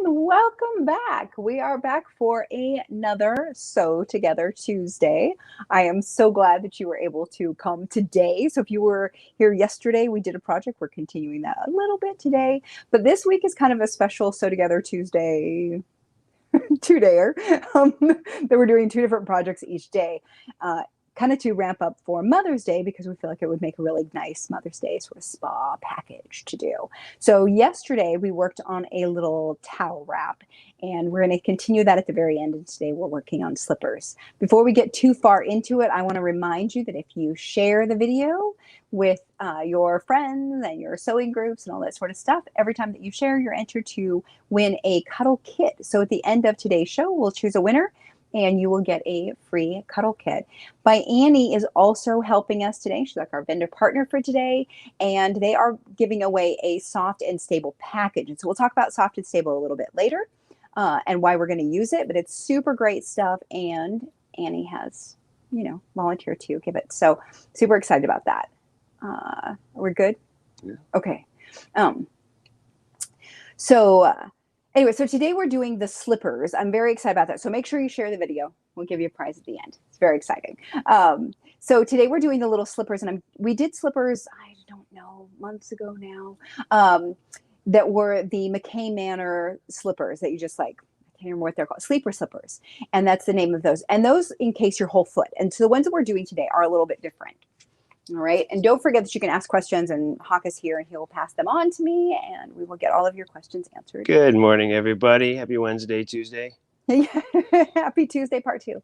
welcome back. We are back for another Sew Together Tuesday. I am so glad that you were able to come today. So if you were here yesterday, we did a project. We're continuing that a little bit today. But this week is kind of a special Sew Together Tuesday two-dayer that we're doing two different projects each day. Kind of to ramp up for Mother's Day because we feel like it would make a really nice Mother's Day sort of spa package to do. So yesterday we worked on a little towel wrap and we're going to continue that at the very end. And today we're working on slippers. Before we get too far into it, I want to remind you that if you share the video with your friends and your sewing groups and all that sort of stuff, every time that you share, you're entered to win a cuddle kit. So at the end of today's show, we'll choose a winner and you will get a free cuddle kit. By Annie is also helping us today. She's like our vendor partner for today, and they are giving away a soft and stable package. And so we'll talk about soft and stable a little bit later and why we're going to use it, but it's super great stuff, and Annie has, volunteered to give it. So super excited about that. We're good? Yeah. Okay. Anyway, so today we're doing the slippers. I'm very excited about that. So make sure you share the video. We'll give you a prize at the end. It's very exciting. So today we're doing the little slippers, and we did slippers, I don't know, months ago now, that were the McKay Manor slippers that you just I can't remember what they're called, sleeper slippers. And that's the name of those. And those encase your whole foot. And so the ones that we're doing today are a little bit different. All right. And don't forget that you can ask questions, and Hawk is here and he will pass them on to me and we will get all of your questions answered. Good morning, everybody. Happy Wednesday, Tuesday. Happy Tuesday, part 2.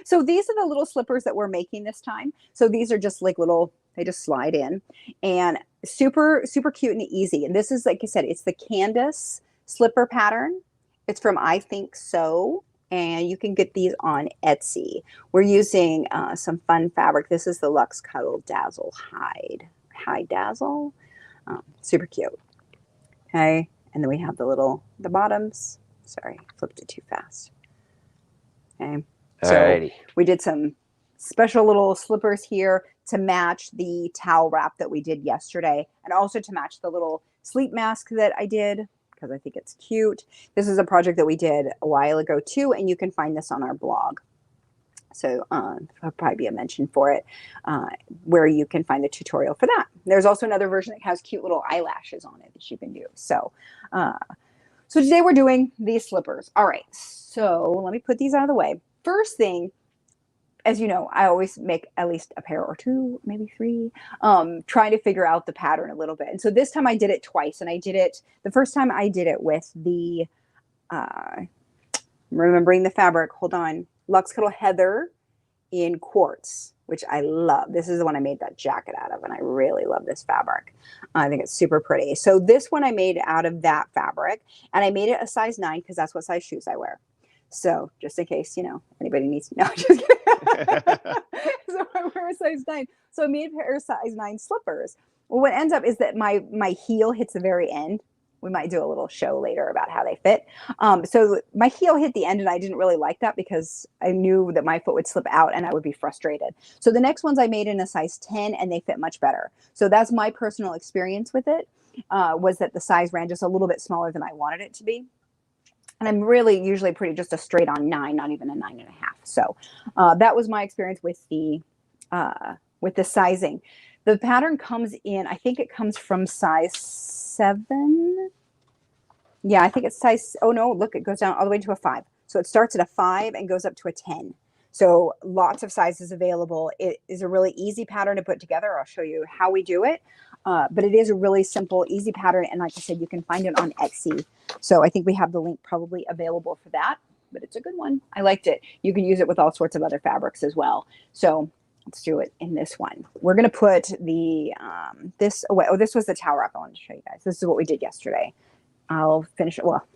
So these are the little slippers that we're making this time. So these are just like little, they just slide in and super, super cute and easy. And this is, like I said, it's the Candice slipper pattern. It's from I Think So. And you can get these on Etsy. We're using some fun fabric. This is the Luxe Cuddle Dazzle Hide Dazzle. Super cute. Okay, and then we have the bottoms. Sorry, flipped it too fast. Okay, so Alrighty. we did some special little slippers here to match the towel wrap that we did yesterday, and also to match the little sleep mask that I did, because I think it's cute. This is a project that we did a while ago too, and you can find this on our blog. So there'll probably be a mention for it where you can find the tutorial for that. There's also another version that has cute little eyelashes on it that you can do. So, so today we're doing these slippers. All right, so let me put these out of the way. First thing, as you know, I always make at least a pair or two, maybe 3, trying to figure out the pattern a little bit. And so this time I did it twice, and I did it, the first time I did it with the, remembering the fabric, hold on, Luxe Cuddle Heather in quartz, which I love. This is the one I made that jacket out of, and I really love this fabric. I think it's super pretty. So this one I made out of that fabric, and I made it a size 9 because that's what size shoes I wear. So just in case, anybody needs to know. Just kidding. So I wear a size 9. So I made a pair of size 9 slippers. Well, what ends up is that my heel hits the very end. We might do a little show later about how they fit. So my heel hit the end, and I didn't really like that because I knew that my foot would slip out and I would be frustrated. So the next ones I made in a size 10, and they fit much better. So that's my personal experience with it, was that the size ran just a little bit smaller than I wanted it to be. And I'm really usually pretty just a straight on 9, not even a 9.5. So that was my experience with the sizing. The pattern comes in, I think it comes from size 7. Yeah, I think it's size, oh no, look, it goes down all the way to a 5. So it starts at a 5 and goes up to a 10. So lots of sizes available. It is a really easy pattern to put together. I'll show you how we do it. But it is a really simple, easy pattern. And like I said, you can find it on Etsy. So I think we have the link probably available for that, but it's a good one. I liked it. You can use it with all sorts of other fabrics as well. So let's do it in this one. We're going to put the, this away. Oh, this was the towel wrap I wanted to show you guys. This is what we did yesterday. I'll finish it. Well,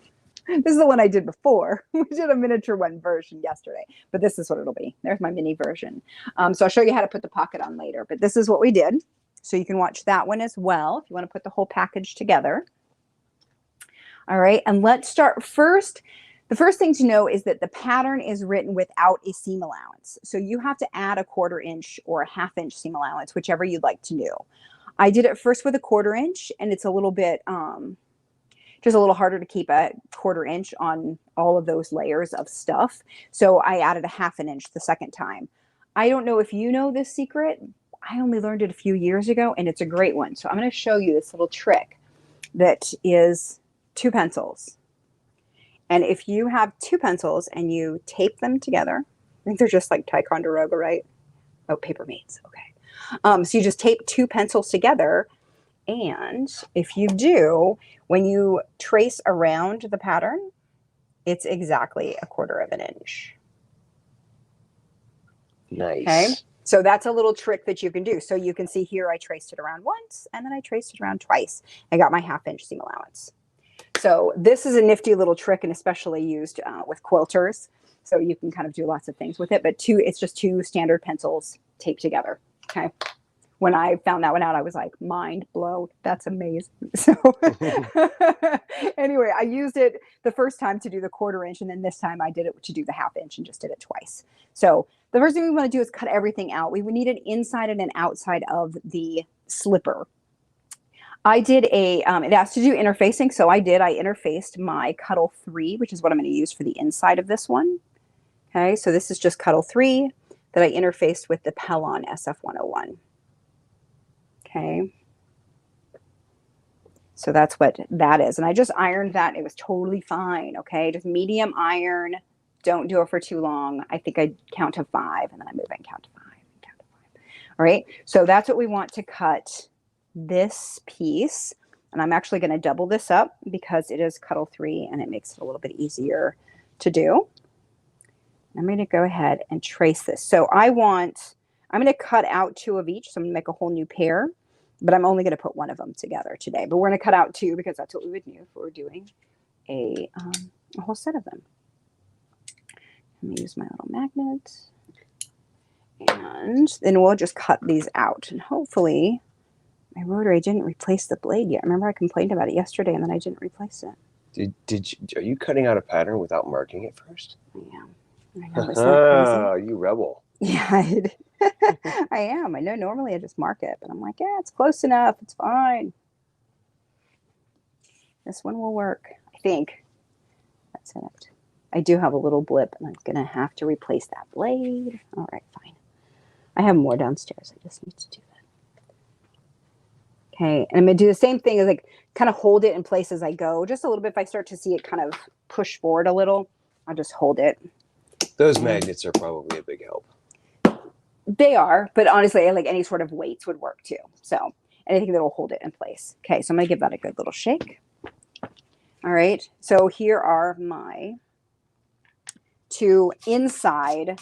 this is the one I did before. We did a miniature one version yesterday, but this is what it'll be. There's my mini version. So I'll show you how to put the pocket on later, but this is what we did. So you can watch that one as well if you want to put the whole package together. All right, and let's start first. The first thing to know is that the pattern is written without a seam allowance. So you have to add a 1/4 inch or a 1/2 inch seam allowance, whichever you'd like to do. I did it first with a 1/4 inch, and it's a little bit, just a little harder to keep a 1/4 inch on all of those layers of stuff. So I added a 1/2 inch the second time. I don't know if you know this secret. I only learned it a few years ago, and it's a great one. So I'm going to show you this little trick that is 2 pencils. And if you have 2 pencils and you tape them together, I think they're just like Ticonderoga, right? Oh, paper mates. Okay. So you just tape 2 pencils together. And if you do, when you trace around the pattern, it's exactly a 1/4 inch. Nice. Okay. So that's a little trick that you can do. So you can see here, I traced it around once and then I traced it around twice. I got my 1/2 inch seam allowance. So this is a nifty little trick, and especially used with quilters. So you can kind of do lots of things with it, but it's just 2 standard pencils taped together. Okay. When I found that one out, I was like, mind blown. That's amazing. So anyway, I used it the first time to do the 1/4 inch, and then this time I did it to do the 1/2 inch and just did it twice. So the first thing we want to do is cut everything out. We would need an inside and an outside of the slipper. I did it has to do interfacing. So I interfaced my Cuddle 3, which is what I'm going to use for the inside of this one. Okay. So this is just Cuddle 3 that I interfaced with the Pellon SF101. Okay. So that's what that is. And I just ironed that. It was totally fine. Okay. Just medium iron. Don't do it for too long. I think I count to 5 and then I move and count to 5 and count to 5. All right. So that's what we want to cut this piece. And I'm actually going to double this up because it is Cuddle 3 and it makes it a little bit easier to do. I'm going to go ahead and trace this. So I'm going to cut out 2 of each. So I'm going to make a whole new pair, but I'm only going to put 1 of them together today. But we're going to cut out 2 because that's what we would do if we were doing a whole set of them. I'm going to use my little magnet. And then we'll just cut these out. And hopefully my rotary didn't replace the blade yet. Remember I complained about it yesterday and then I didn't replace it. Are you cutting out a pattern without marking it first? Yeah. I know. Is that crazy? You rebel. Yeah, I am. I know normally I just mark it, but I'm like, yeah, it's close enough. It's fine. This one will work, I think. That's it. I do have a little blip, and I'm going to have to replace that blade. All right, fine. I have more downstairs. I just need to do that. Okay, and I'm going to do the same thing as like kind of hold it in place as I go. Just a little bit. If I start to see it kind of push forward a little, I'll just hold it. Those magnets are probably a big help. They are, but honestly, like any sort of weights would work too. So anything that will hold it in place. Okay, so I'm going to give that a good little shake. All right, so here are my 2 inside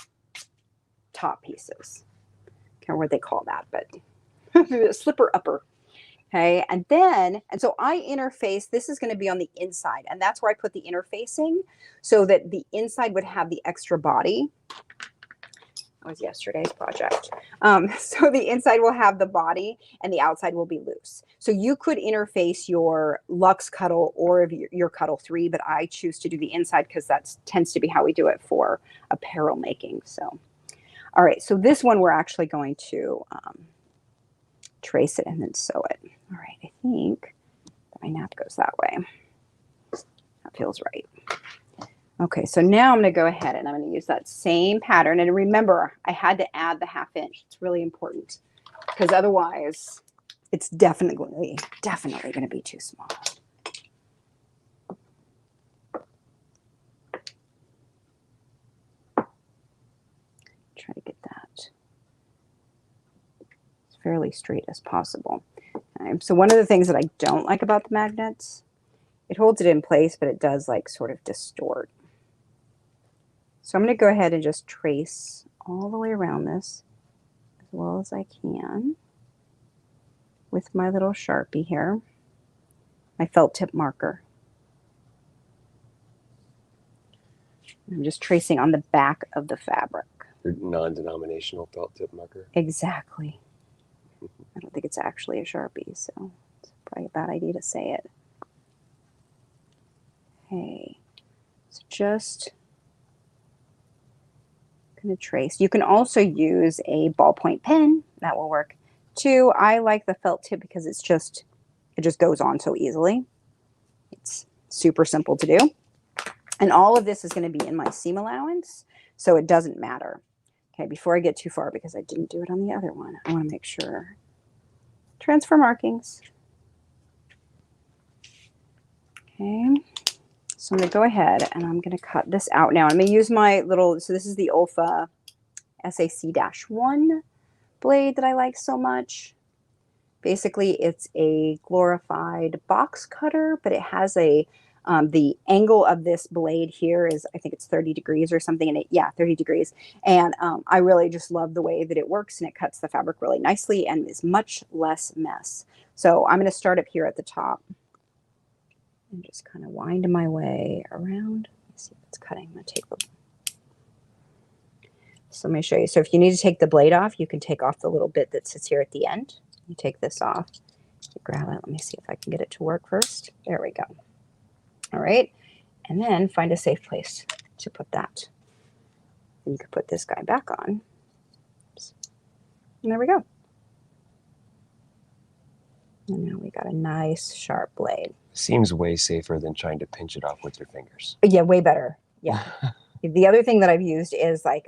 top pieces. I can't remember what they call that, but slipper upper. Okay, and so I interface, this is going to be on the inside, and that's where I put the interfacing so that the inside would have the extra body. That was yesterday's project. So the inside will have the body and the outside will be loose. So you could interface your Luxe Cuddle or your Cuddle 3, but I choose to do the inside because that tends to be how we do it for apparel making. So, all right, so this one we're actually going to trace it and then sew it. All right, I think my nap goes that way. That feels right. Okay, so now I'm going to go ahead and I'm going to use that same pattern. And remember, I had to add the 1/2 inch. It's really important because otherwise it's definitely going to be too small. Try to get that as fairly straight as possible. Okay, so one of the things that I don't like about the magnets, it holds it in place, but it does like sort of distort. So I'm going to go ahead and just trace all the way around this as well as I can with my little Sharpie here, my felt tip marker. I'm just tracing on the back of the fabric. Your non-denominational felt tip marker? Exactly. I don't think it's actually a Sharpie, so it's probably a bad idea to say it. Okay, so just going to trace. You can also use a ballpoint pen. That will work too. I like the felt tip because it just goes on so easily. It's Super simple to do. And all of this is going to be in my seam allowance, so it doesn't matter. Okay, before I get too far, because I didn't do it on the other one, I want to make sure. Transfer markings. Okay, so I'm going to go ahead and I'm going to cut this out now. I'm going to use my little, so this is the Olfa SAC-1 blade that I like so much. Basically, it's a glorified box cutter, but it has a, the angle of this blade here is, I think it's 30 degrees or something, and yeah, 30 degrees. And I really just love the way that it works, and it cuts the fabric really nicely and is much less mess. So I'm going to start up here at the top and just kind of wind my way around. Let's see if it's cutting. I'm going to take the, so let me show you. So if you need to take the blade off, you can take off the little bit that sits here at the end. You take this off, you grab it. Let me see if I can get it to work first. There we go. All right. And then find a safe place to put that. And you can put this guy back on. Oops. And there we go. And now we got a nice sharp blade. Seems way safer than trying to pinch it off with your fingers. Yeah, way better. Yeah. The other thing that I've used is like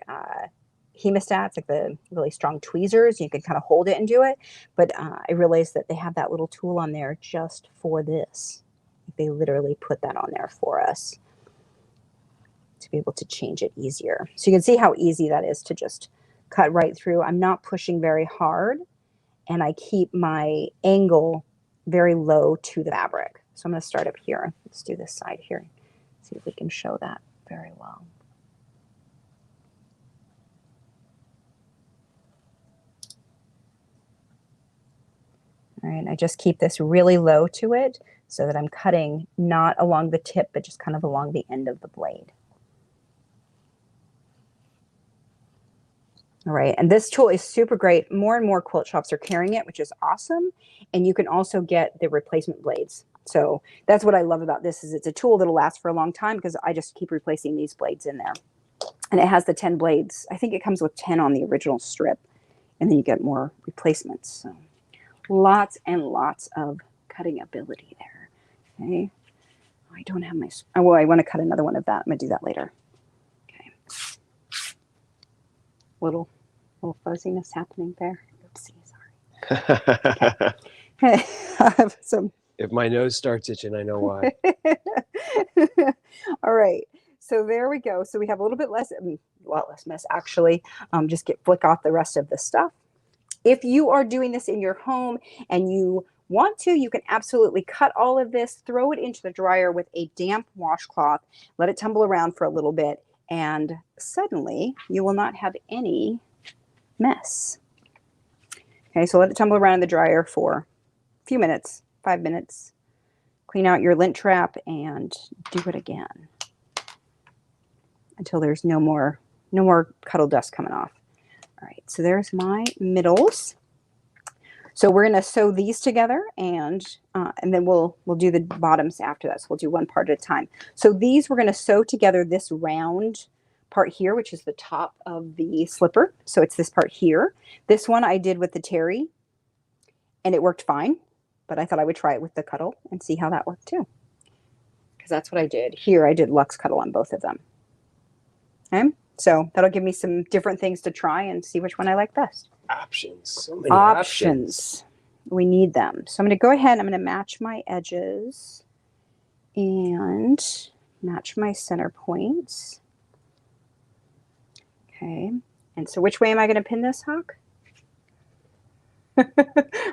hemostats, like the really strong tweezers. You can kind of hold it and do it. But I realized that they have that little tool on there just for this. They literally put that on there for us to be able to change it easier. So you can see how easy that is to just cut right through. I'm not pushing very hard, and I keep my angle very low to the fabric. So I'm going to start up here. Let's do this side here. See if we can show that very well. All right, I just keep this really low to it so that I'm cutting not along the tip, but just kind of along the end of the blade. All right, and this tool is super great. More and more quilt shops are carrying it, which is awesome. And you can also get the replacement blades. So that's what I love about this, is it's a tool that'll last for a long time because I just keep replacing these blades in there. And it has the 10 blades. I think it comes with 10 on the original strip, and then you get more replacements. So lots and lots of cutting ability there. Okay. I don't have my, oh, well, I want to cut another one of that. I'm going to do that later. Okay. Little fuzziness happening there. Oopsie, sorry. Okay. I have some. If my nose starts itching, I know why. All right. So there we go. So we have a little bit less, a lot less mess actually. Just flick off the rest of the stuff. If you are doing this in your home and you want to, you can absolutely cut all of this, throw it into the dryer with a damp washcloth, let it tumble around for a little bit, and suddenly you will not have any mess. Okay, so let it tumble around in the dryer for a few minutes, 5 minutes. Clean out your lint trap and do it again until there's no more cuddle dust coming off. All right, so there's my middles. So we're going to sew these together, and then we'll do the bottoms after that. So we'll do one part at a time. So these we're going to sew together this round part here, which is the top of the slipper. So it's this part here. This one I did with the terry, and it worked fine. But I thought I would try it with the cuddle and see how that worked too. Because that's what I did. Here I did Luxe Cuddle on both of them. Okay. So that'll give me some different things to try and see which one I like best. Options. So many options. We need them. So I'm going to go ahead and I'm going to match my edges and match my center points. Okay. And so which way am I going to pin this, Hawk?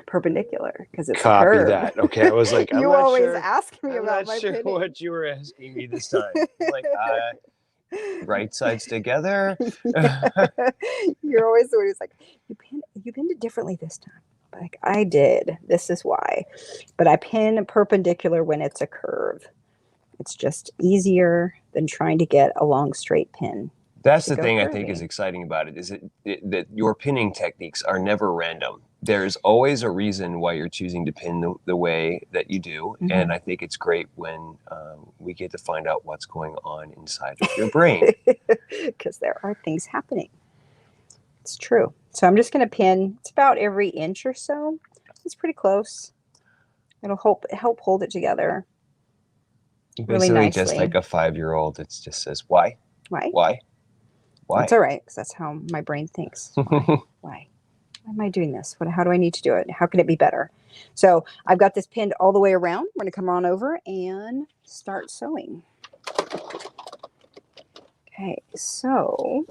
Perpendicular, because it's Copy curved. that. Okay, I was like, you always ask me about my I'm not sure pinning. what you were asking me this time. Like, right sides together. You're always the one who's like, you pinned it differently this time. Like I did. This is why. But I pin perpendicular when it's a curve. It's just easier than trying to get a long straight pin. That's the thing I think is exciting about it, is that your pinning techniques are never random. There's always a reason why you're choosing to pin the way that you do. Mm-hmm. And I think it's great when we get to find out what's going on inside of your brain. Because there are things happening. It's true. So I'm just going to pin, it's about every inch or so. It's pretty close. It'll help hold it together. really Basically, just nicely. like a 5-year-old, it just says, why? Why? Why? Why? That's all right, because that's how my brain thinks. Why? Why am I doing this? How do I need to do it? How can it be better? So I've got this pinned all the way around. We're going to come on over and start sewing. Okay, so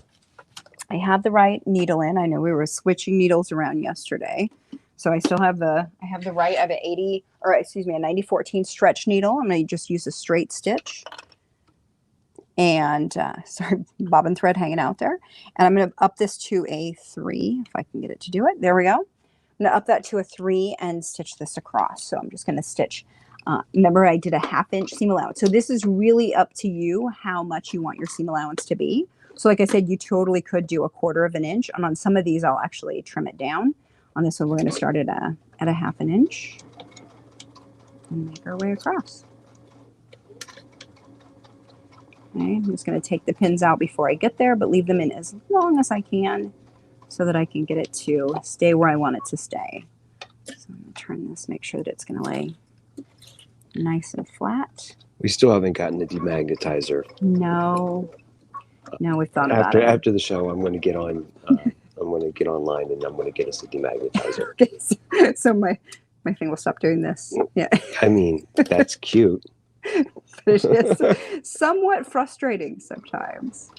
I have the right needle in. I know we were switching needles around yesterday. So I still have I have the right, I have a 9014 stretch needle. I'm going to just use a straight stitch. And sorry, bobbin thread hanging out there. And I'm going to up this to a 3, if I can get it to do it. There we go. I'm going to up that to a 3 and stitch this across. So I'm just going to stitch. Remember, I did a 1/2 inch seam allowance. So this is really up to you how much you want your seam allowance to be. So like I said, you totally could do 1/4 inch. And on some of these, I'll actually trim it down. On this one, we're going to start at a 1/2 inch and make our way across. Okay, I'm just going to take the pins out before I get there, but leave them in as long as I can so that I can get it to stay where I want it to stay. So I'm going to turn this, make sure that it's going to lay nice and flat. We still haven't gotten the demagnetizer. No, we've thought about it. After the show, I'm going to get on. I'm going to get online and I'm going to get us a demagnetizer. Okay, so my thing will stop doing this. Yeah. I mean, that's cute. But it is somewhat frustrating sometimes.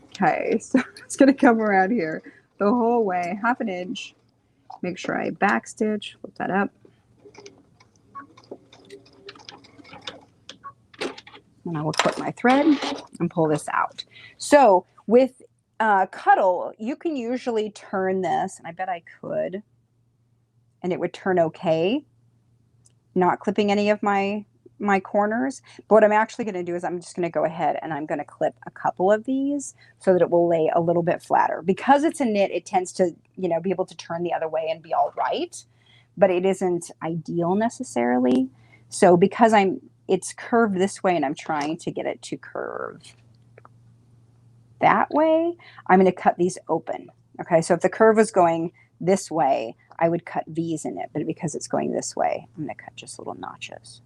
Okay, so it's going to come around here the whole way, 1/2 inch. Make sure I backstitch, flip that up. And I will clip my thread and pull this out. So with Cuddle, you can usually turn this, and I bet I could, and it would turn okay, not clipping any of my corners. But what I'm actually going to do is I'm just going to go ahead and I'm going to clip a couple of these so that it will lay a little bit flatter. Because it's a knit, it tends to, be able to turn the other way and be all right, but it isn't ideal necessarily. So because it's curved this way and I'm trying to get it to curve that way, I'm going to cut these open. Okay, so if the curve was going this way, I would cut V's in it, but because it's going this way, I'm going to cut just little notches.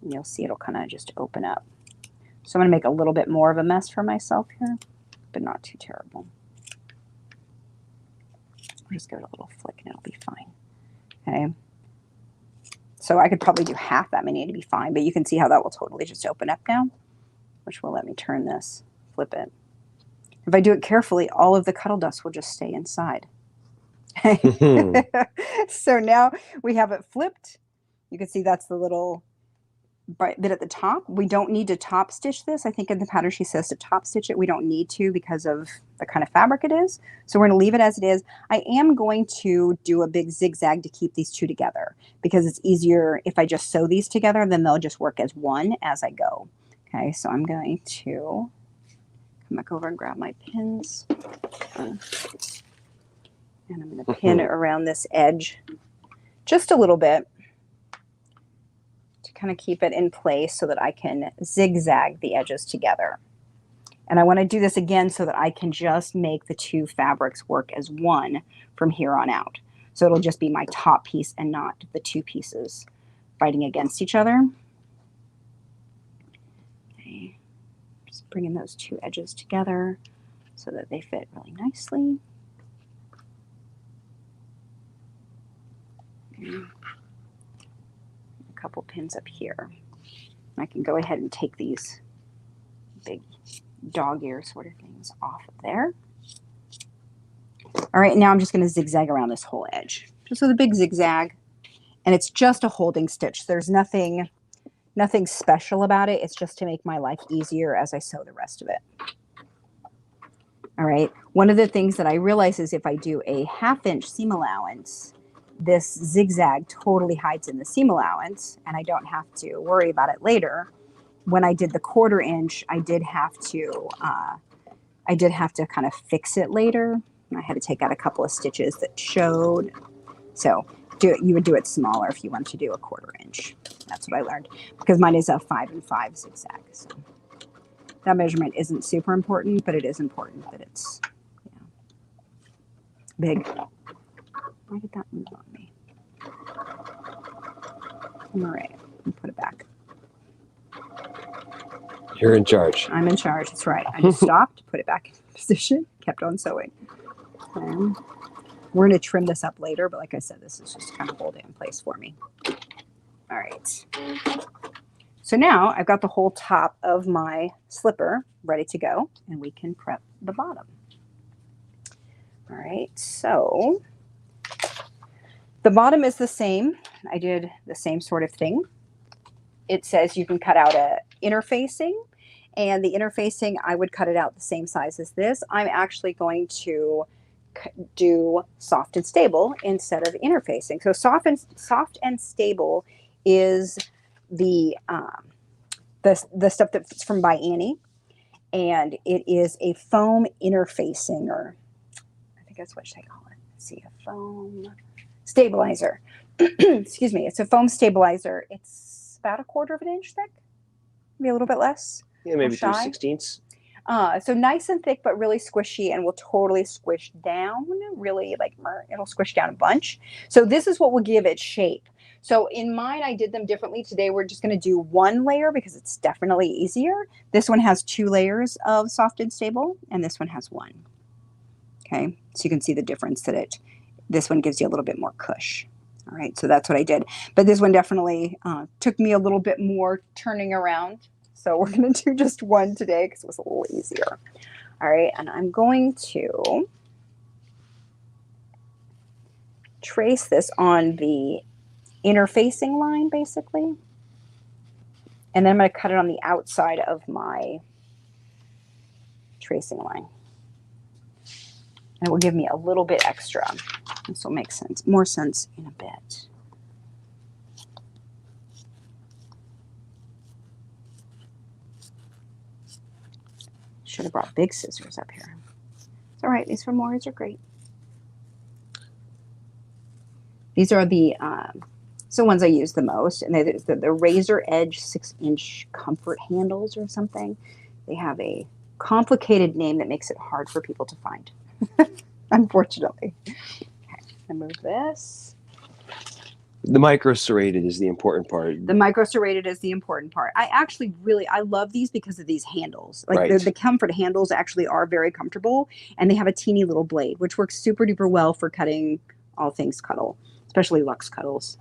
And you'll see it'll kind of just open up. So I'm going to make a little bit more of a mess for myself here, but not too terrible. I'll just give it a little flick and it'll be fine. Okay. So I could probably do half that many to be fine, but you can see how that will totally just open up now, which will let me turn this, flip it. If I do it carefully, all of the cuddle dust will just stay inside. So now we have it flipped. You can see that's the little bit at the top. We don't need to top stitch this. I think in the pattern she says to top stitch it. We don't need to because of the kind of fabric it is. So we're going to leave it as it is. I am going to do a big zigzag to keep these two together because it's easier if I just sew these together, then they'll just work as one as I go. Okay, so I'm going to come back over and grab my pins. And I'm going to pin it around this edge just a little bit to kind of keep it in place so that I can zigzag the edges together. And I want to do this again so that I can just make the two fabrics work as one from here on out. So it'll just be my top piece and not the two pieces fighting against each other. Okay. Just bringing those two edges together so that they fit really nicely. A couple pins up here. I can go ahead and take these big dog ear sort of things off of there. All right, now I'm just going to zigzag around this whole edge. Just with a big zigzag. And it's just a holding stitch. There's nothing special about it. It's just to make my life easier as I sew the rest of it. All right, one of the things that I realize is if I do a 1/2 inch seam allowance, this zigzag totally hides in the seam allowance and I don't have to worry about it later. When I did the 1/4 inch, I did have to kind of fix it later. I had to take out a couple of stitches that showed. So you would do it smaller if you wanted to do a 1/4 inch. That's what I learned because mine is a 5 and 5 zigzag. So that measurement isn't super important, but it is important that it's big. Why did that move on me? All right, and put it back. You're in charge. I'm in charge. That's right. I just stopped, put it back in position, kept on sewing. Okay. We're going to trim this up later, but like I said, this is just to kind of hold it in place for me. All right. So now I've got the whole top of my slipper ready to go, and we can prep the bottom. All right, so the bottom is the same. I did the same sort of thing. It says you can cut out a interfacing, and the interfacing, I would cut it out the same size as this. I'm actually going to do soft and stable instead of interfacing. So soft and stable is the stuff that's from by Annie, and it is a foam interfacing, or I think that's what they call it. Let's see, a foam stabilizer. Excuse me. It's a foam stabilizer. It's about 1/4 of an inch thick, maybe a little bit less. Yeah, maybe 3/16. So nice and thick, but really squishy, and will totally squish down. Really, like, it'll squish down a bunch. So this is what will give it shape. So in mine, I did them differently. Today, we're just going to do 1 layer because it's definitely easier. This one has 2 layers of soft and stable, and this one has 1. Okay, so you can see the difference that this one gives you a little bit more cush. All right, so that's what I did. But this one definitely took me a little bit more turning around. So we're going to do just 1 today because it was a little easier. All right, and I'm going to trace this on the interfacing line, basically. And then I'm going to cut it on the outside of my tracing line. And it will give me a little bit extra. This will make more sense in a bit. Should have brought big scissors up here. It's all right. These Femoras are great. These are the ones I use the most, and the razor edge 6-inch comfort handles or something. They have a complicated name that makes it hard for people to find, unfortunately. Okay, I move this. The micro serrated is the important part. The micro serrated is the important part. I actually I love these because of these handles. Like right. the comfort handles actually are very comfortable, and they have a teeny little blade, which works super duper well for cutting all things cuddle, especially Luxe Cuddles.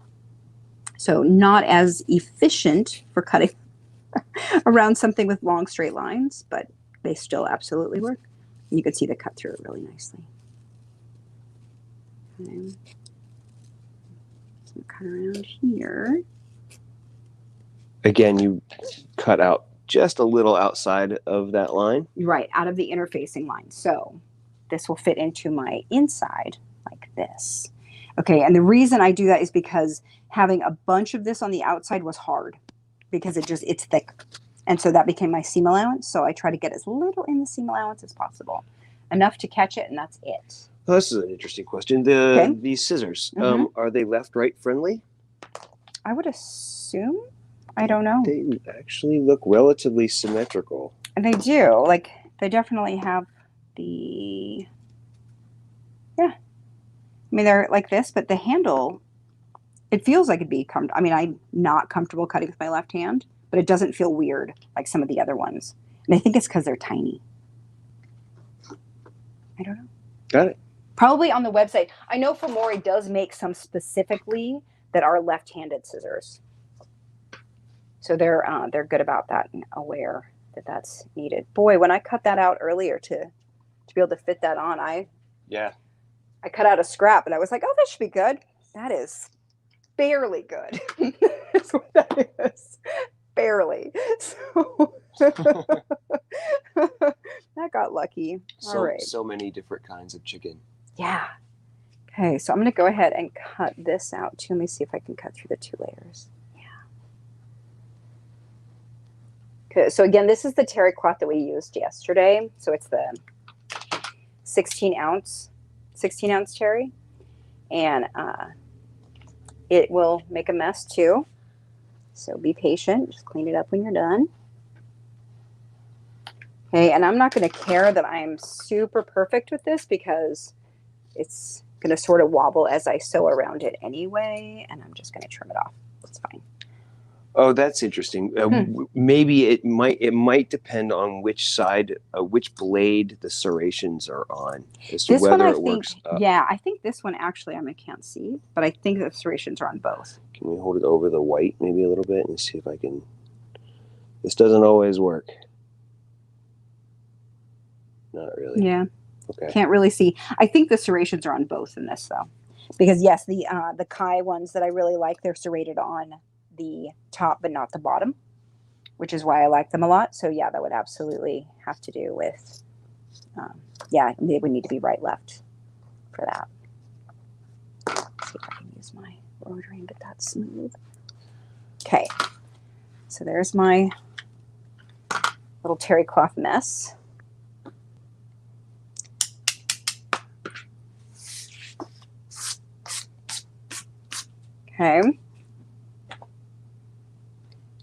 So not as efficient for cutting around something with long straight lines, but they still absolutely work. And you can see the cut through it really nicely. Okay. So cut around here. Again, you cut out just a little outside of that line. Right, out of the interfacing line. So this will fit into my inside like this. Okay, and the reason I do that is because having a bunch of this on the outside was hard because it's thick. And so that became my seam allowance. So I try to get as little in the seam allowance as possible. Enough to catch it, and that's it. Well, this is an interesting question. These scissors, are they left-right friendly? I would assume. I don't know. They actually look relatively symmetrical. And they do. Like, they definitely have the... Yeah. I mean, they're like this, but the handle, it feels like it'd be comfortable. I mean, I'm not comfortable cutting with my left hand, but it doesn't feel weird like some of the other ones. And I think it's because they're tiny. I don't know. Got it. Probably on the website. I know Femora does make some specifically that are left-handed scissors. So they're good about that and aware that that's needed. Boy, when I cut that out earlier to be able to fit that on, I cut out a scrap and I was like, oh, that should be good. That is barely good. That's what that is. Barely. So that got lucky. All right. So many different kinds of chicken. Yeah. Okay, so I'm going to go ahead and cut this out too. Let me see if I can cut through the 2 layers. Okay, so again, this is the terry cloth that we used yesterday. So it's the 16 ounce terry, and it will make a mess too. So be patient. Just clean it up when you're done. Okay, and I'm not going to care that I'm super perfect with this because it's going to sort of wobble as I sew around it anyway, and I'm just going to trim it off. It's fine. Oh, that's interesting. Maybe it might depend on which side, which blade the serrations are on, as to This one, whether I it think, works up. yeah, I think this one actually, I can't see, but I think the serrations are on both. Can we hold it over the white maybe a little bit and see if I can? This doesn't always work. Not really. Yeah. Okay. Can't really see. I think the serrations are on both in this though, because yes, the Kai ones that I really like, they're serrated on the top but not the bottom, which is why I like them a lot. So yeah, that would absolutely have to do with, yeah, they would need to be right left for that. Let's see if I can use my rotary and get that smooth. Okay, so there's my little terry cloth mess. Okay.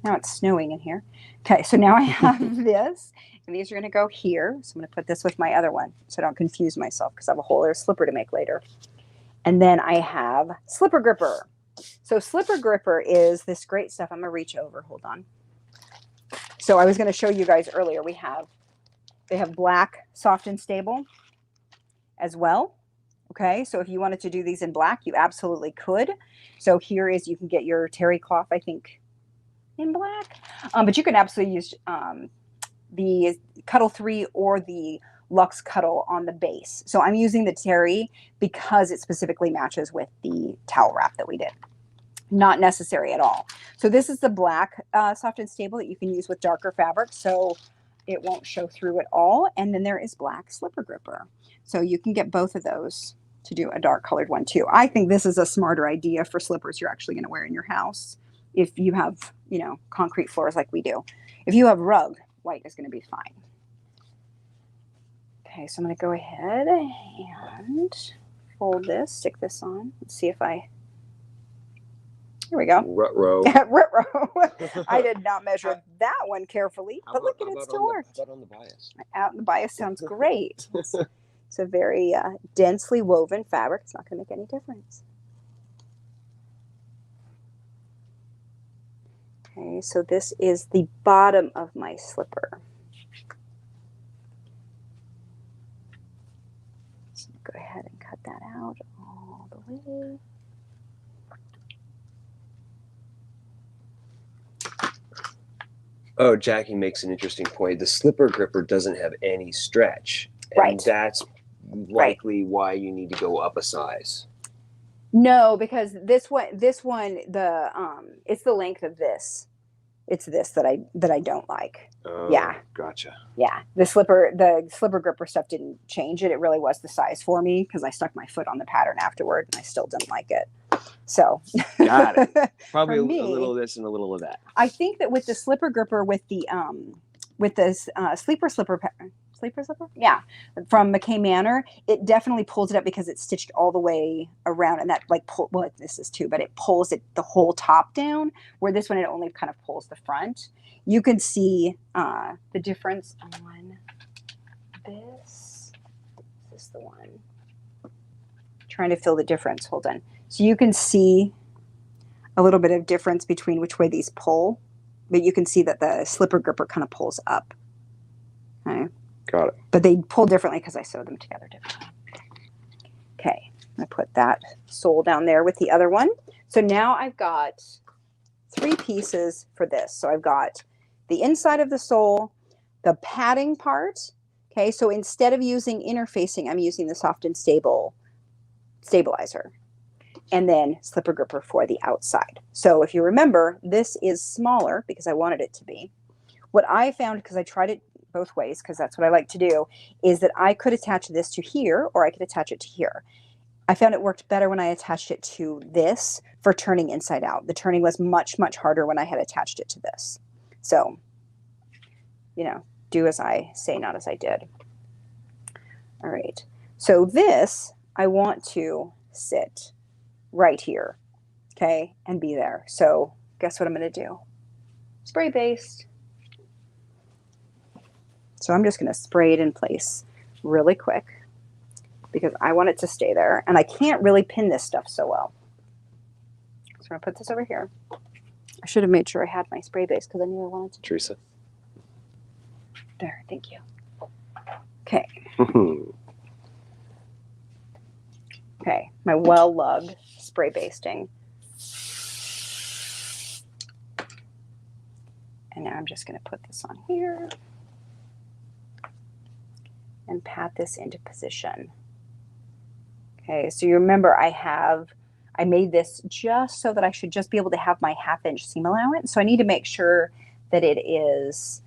Now it's snowing in here. Okay, so now I have this, and these are going to go here. So I'm going to put this with my other one so I don't confuse myself because I have a whole other slipper to make later. And then I have slipper gripper. So slipper gripper is this great stuff. I'm going to reach over. Hold on. So I was going to show you guys earlier. They have black, soft and stable as well. Okay, so if you wanted to do these in black, you absolutely could. So here is, you can get your terry cloth, I think, in black. But you can absolutely use the Cuddle 3 or the Luxe Cuddle on the base. So I'm using the terry because it specifically matches with the towel wrap that we did. Not necessary at all. So this is the black soft and stable that you can use with darker fabric, so it won't show through at all. And then there is black slipper gripper. So you can get both of those to do a dark colored one too. I think this is a smarter idea for slippers you're actually going to wear in your house. If you have, you know, concrete floors like we do. If you have rug, white is going to be fine. Okay, so I'm going to go ahead and fold this, stick this on. Let's see if I... Here we go. Ruh-roh. Ruh-roh. I did not measure that one carefully, but look at it, still worked. How about on the bias? Out in the bias sounds great. It's a very densely woven fabric. It's not going to make any difference. Okay, so this is the bottom of my slipper. So go ahead and cut that out all the way. Oh, Jackie makes an interesting point. The slipper gripper doesn't have any stretch. And right. That's likely why you need to go up a size. No, because this one, the it's the length of this. It's this that I don't like. Oh, yeah. Gotcha. Yeah. The slipper gripper stuff didn't change it. It really was the size for me because I stuck my foot on the pattern afterward and I still didn't like it. So got it. Probably me, a little of this and a little of that. I think that with the slipper gripper, with this sleeper slipper, yeah, from McKay Manor, it definitely pulls it up because it's stitched all the way around, and that well, this is too, but it pulls it the whole top down. Where this one, it only kind of pulls the front. You can see the difference on this. This is the one. Trying to feel the difference. Hold on. So you can see a little bit of difference between which way these pull, but you can see that the slipper gripper kind of pulls up. Okay. Got it. But they pull differently because I sewed them together differently. Okay, I put that sole down there with the other one. So now I've got 3 pieces for this. So I've got the inside of the sole, the padding part. Okay, so instead of using interfacing, I'm using the soft and stable stabilizer. And then slipper gripper for the outside. So if you remember, this is smaller because I wanted it to be. What I found, because I tried it both ways, because that's what I like to do, is that I could attach this to here or I could attach it to here. I found it worked better when I attached it to this for turning inside out. The turning was much, much harder when I had attached it to this. So, you know, do as I say, not as I did. All right. So this, I want to sit right here, okay, and be there. So guess what I'm going to do? Spray based. So I'm just going to spray it in place really quick because I want it to stay there. And I can't really pin this stuff so well. So I'm going to put this over here. I should have made sure I had my spray base because I knew I wanted to. Teresa. There, thank you. Okay. Okay, my well-loved spray basting. And now I'm just going to put this on here and pat this into position. Okay, so you remember I made this just so that I should just be able to have my 1/2 inch seam allowance. So I need to make sure that it is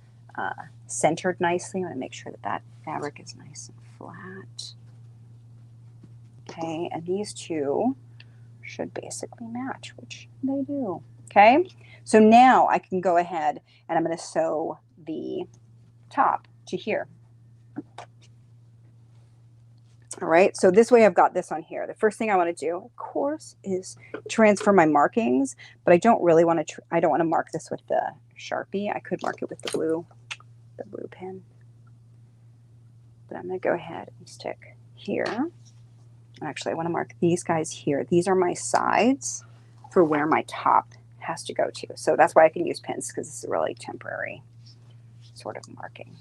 centered nicely. I want to make sure that that fabric is nice and flat. Okay, and these two should basically match, which they do. Okay, so now I can go ahead and I'm going to sew the top to here. All right, so this way I've got this on here. The first thing I want to do, of course, is transfer my markings, but I don't really want to, I don't want to mark this with the Sharpie. I could mark it with the blue pen. But I'm going to go ahead and stick here. Actually, I want to mark these guys here. These are my sides for where my top has to go to. So that's why I can use pins, because this is a really temporary sort of marking.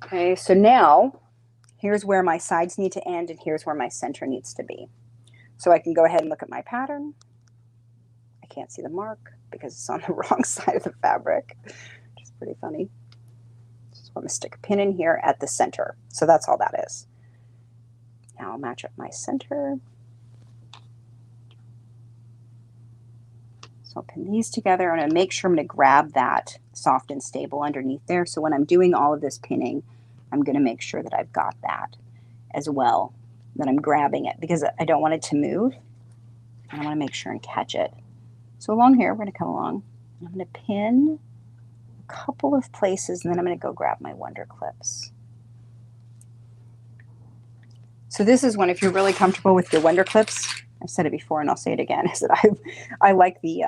Okay, so now here's where my sides need to end and here's where my center needs to be. So I can go ahead and look at my pattern. I can't see the mark because it's on the wrong side of the fabric, which is pretty funny. Just want to stick a pin in here at the center. So that's all that is. Now I'll match up my center. So I'll pin these together. I'm going to make sure I'm going to grab that soft and stable underneath there. So when I'm doing all of this pinning, I'm going to make sure that I've got that as well, that I'm grabbing it, because I don't want it to move. And I want to make sure and catch it. So along here, we're going to come along. And I'm going to pin a couple of places, and then I'm going to go grab my Wonder Clips. So this is one, if you're really comfortable with your Wonder Clips, I've said it before and I'll say it again, is that I like the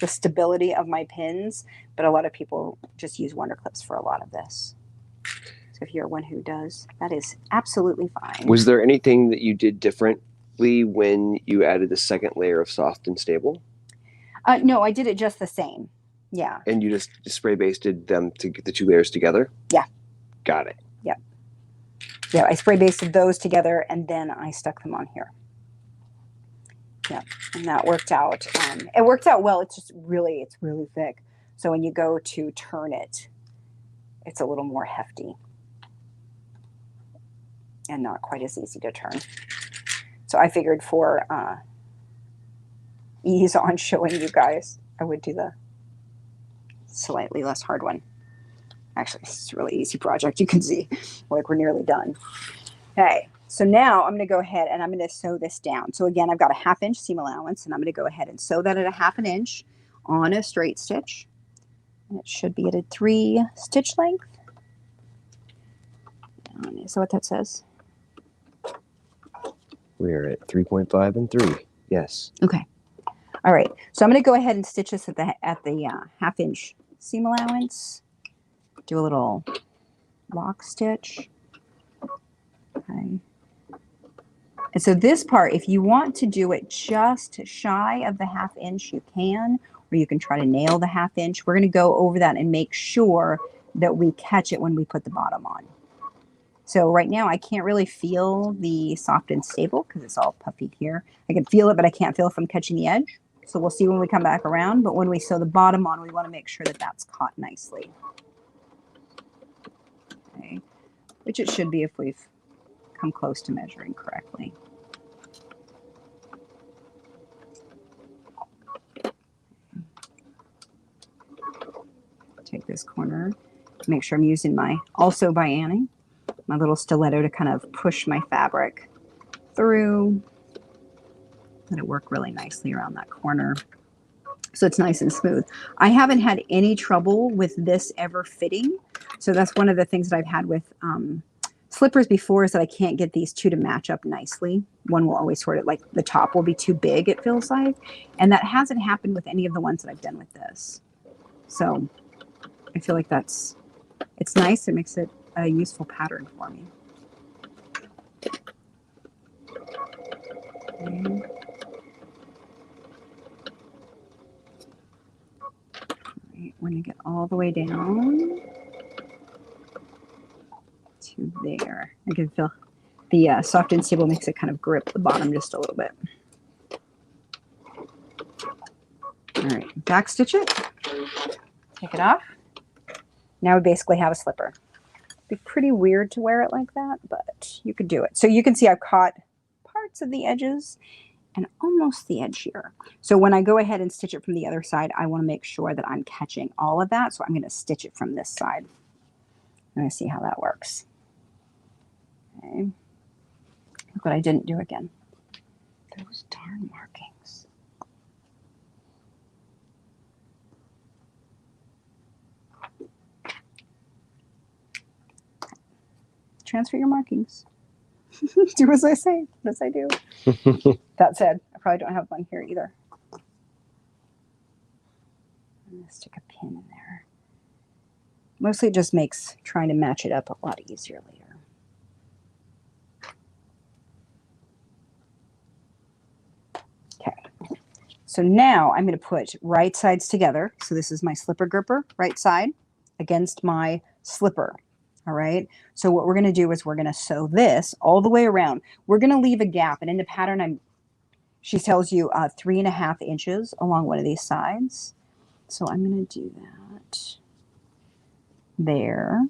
stability of my pins, but a lot of people just use Wonder Clips for a lot of this. So if you're one who does, that is absolutely fine. Was there anything that you did differently when you added the second layer of soft and stable? No, I did it just the same. Yeah. And you just spray basted them to get the two layers together? Yeah. Got it. Yeah. Yeah, I spray basted those together and then I stuck them on here. Yeah, and that worked out. It worked out well. It's really thick. So when you go to turn it, it's a little more hefty and not quite as easy to turn. So I figured for ease on showing you guys, I would do the slightly less hard one. Actually, this is a really easy project. You can see, like, we're nearly done. Okay, so now I'm going to go ahead and I'm going to sew this down. So again, I've got a 1/2 inch seam allowance, and I'm going to go ahead and sew that at a 1/2 inch on a straight stitch. And it should be at a 3 stitch length. Is that what that says? We're at 3.5 and 3. Yes. Okay. All right. So I'm going to go ahead and stitch this at the 1/2 inch seam allowance. Do a little lock stitch. Okay. And so this part, if you want to do it just shy of the 1/2 inch, you can, or you can try to nail the 1/2 inch. We're going to go over that and make sure that we catch it when we put the bottom on. So right now I can't really feel the soft and stable because it's all puffy here. I can feel it, but I can't feel if I'm catching the edge. So we'll see when we come back around. But when we sew the bottom on, we want to make sure that that's caught nicely. Okay. Which it should be if we've come close to measuring correctly. Take this corner, make sure I'm using my, also by Annie, my little stiletto to kind of push my fabric through. Let it work really nicely around that corner so it's nice and smooth. I haven't had any trouble with this ever fitting. So that's one of the things that I've had with slippers before, is that I can't get these two to match up nicely. One will always sort of, like, the top will be too big, it feels like. And that hasn't happened with any of the ones that I've done with this. So I feel like it's nice. It makes it a useful pattern for me. Okay. when you get all the way down to there. I can feel the soft and stable makes it kind of grip the bottom just a little bit. All right, back stitch it, take it off. Now we basically have a slipper. It'd be pretty weird to wear it like that, but you could do it. So you can see I've caught parts of the edges and almost the edge here. So when I go ahead and stitch it from the other side, I want to make sure that I'm catching all of that. So I'm going to stitch it from this side. I'm going to see how that works. Okay. Look what I didn't do again. Those darn markings. Transfer your markings. Do as I say, as I do. That said, I probably don't have one here either. I'm going to stick a pin in there. Mostly it just makes trying to match it up a lot easier later. Okay. So now I'm going to put right sides together. So this is my slipper gripper, right side against my slipper. All right. So what we're going to do is we're going to sew this all the way around. We're going to leave a gap. And in the pattern, she tells you 3.5 inches along one of these sides. So I'm going to do that there.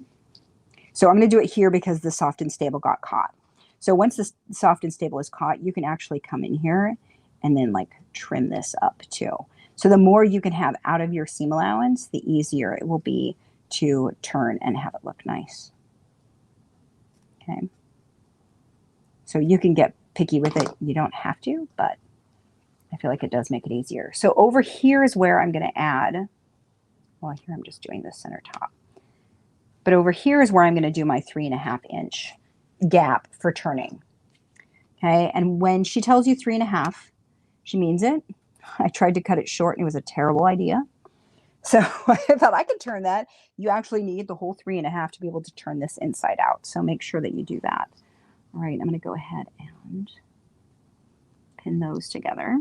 So I'm going to do it here because the soft and stable got caught. So once the soft and stable is caught, you can actually come in here and then like trim this up too. So the more you can have out of your seam allowance, the easier it will be to turn and have it look nice. Okay. So you can get picky with it. You don't have to, but I feel like it does make it easier. So over here is where I'm going to add, well, here I'm just doing the center top. But over here is where I'm going to do my 3.5 inch gap for turning. Okay. And when she tells you 3.5, she means it. I tried to cut it short and it was a terrible idea. So I thought I could turn that. You actually need the whole 3.5 to be able to turn this inside out. So make sure that you do that. All right, I'm going to go ahead and pin those together.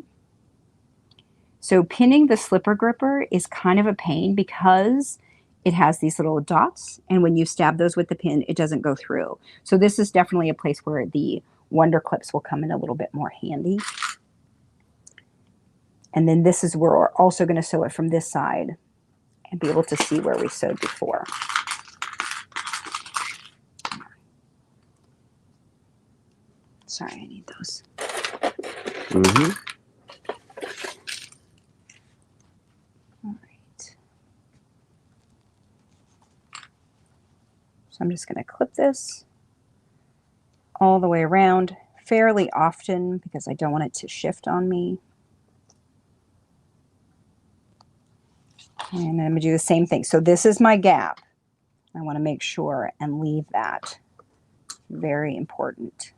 So pinning the slipper gripper is kind of a pain because it has these little dots. And when you stab those with the pin, it doesn't go through. So this is definitely a place where the Wonder Clips will come in a little bit more handy. And then this is where we're also going to sew it from this side and be able to see where we sewed before. Sorry, I need those. Mm-hmm. All right. So I'm just going to clip this all the way around fairly often because I don't want it to shift on me. And I'm going to do the same thing. So this is my gap. I want to make sure and leave that. Very important.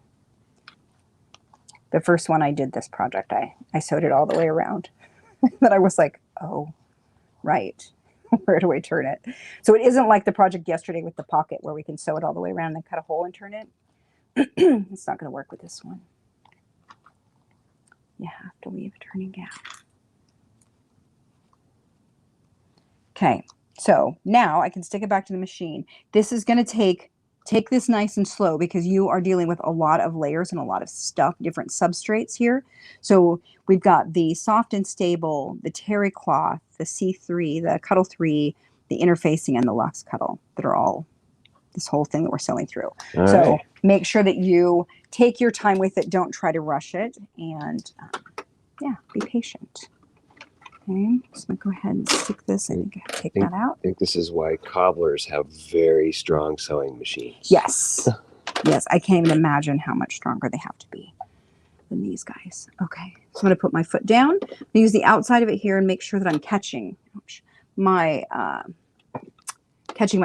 The first one I did this project, I sewed it all the way around. Then I was like, oh, right. Where do I turn it? So it isn't like the project yesterday with the pocket where we can sew it all the way around and then cut a hole and turn it. It's not going to work with this one. You have to leave a turning gap. Okay, so now I can stick it back to the machine. This is going to take this nice and slow because you are dealing with a lot of layers and a lot of stuff, different substrates here. So we've got the soft and stable, the terry cloth, the C3, the Cuddle 3, the interfacing, and the Luxe Cuddle that are all this whole thing that we're sewing through. All so right. Make sure that you take your time with it. Don't try to rush it. And yeah, be patient. Okay, so I'm going to go ahead and stick this. I think I have to take that out. I think this is why cobblers have very strong sewing machines. Yes. Yes, I can't even imagine how much stronger they have to be than these guys. Okay, so I'm going to put my foot down. I'm going to use the outside of it here and make sure that I'm catching my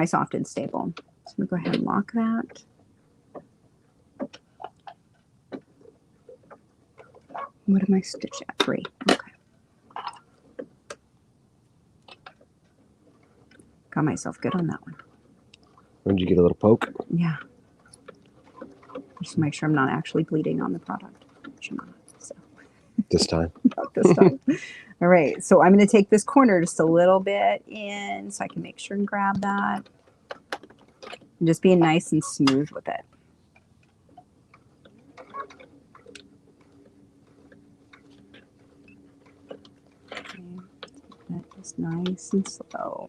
soft and stable. So I'm going to go ahead and lock that. What am I stitched at? 3. Okay. Got myself good on that one. Did you get a little poke? Yeah. Just make sure I'm not actually bleeding on the product. Which I'm not, so. This time? Not this time. All right, so I'm going to take this corner just a little bit in so I can make sure and grab that. And just being nice and smooth with it. Okay. That is nice and slow.